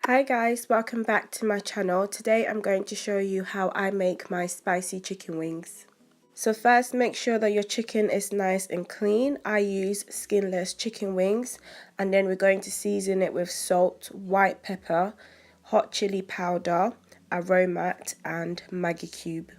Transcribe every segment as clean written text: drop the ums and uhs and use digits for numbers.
Hi guys, welcome back to my channel. Today I'm going to show you how I make my spicy chicken wings. So first, make sure that your chicken is nice and clean. I use skinless chicken wings, and then we're going to season it with salt, white pepper, hot chili powder, Marinate and Maggie cube.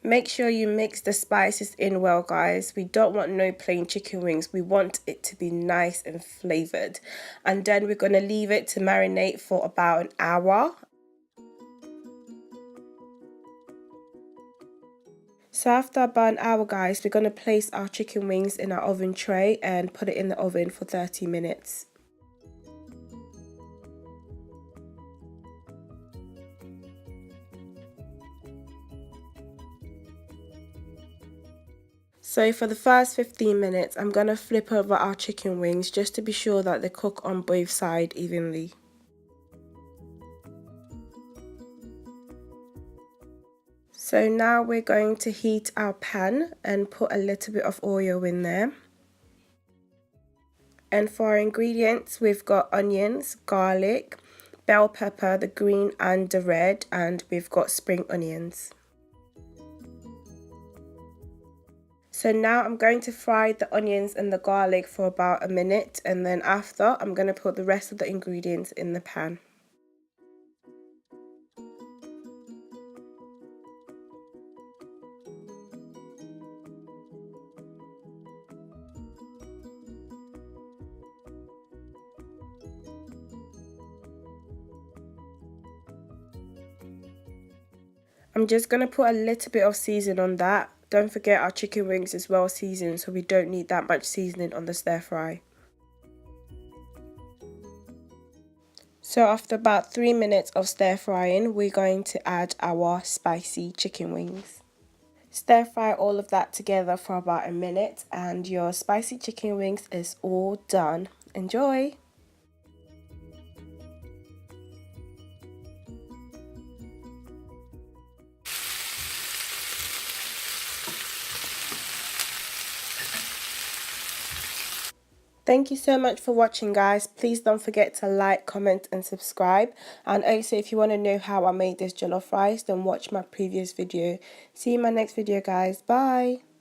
Make sure you mix the spices in well, guys. We don't want no plain chicken wings. We want it to be nice and flavored. And then we're going to leave it to marinate for about an hour. So after about an hour, guys, we're going to place our chicken wings in our oven tray and put it in the oven for 30 minutes. So for the first 15 minutes, I'm going to flip over our chicken wings just to be sure that they cook on both sides evenly. So now we're going to heat our pan and put a little bit of oil in there. And for our ingredients, we've got onions, garlic, bell pepper, the green and the red, and we've got spring onions. So now I'm going to fry the onions and the garlic for about a minute, and then after I'm going to put the rest of the ingredients in the pan. I'm just going to put a little bit of seasoning on that. Don't forget our chicken wings is well seasoned, so we don't need that much seasoning on the stir fry. So after about 3 minutes of stir frying, we're going to add our spicy chicken wings. Stir fry all of that together for about a minute and your spicy chicken wings is all done. Enjoy! Thank you so much for watching, guys. Please don't forget to like, comment and subscribe. And also, if you want to know how I made this jollof rice, then watch my previous video. See you in my next video, guys. Bye!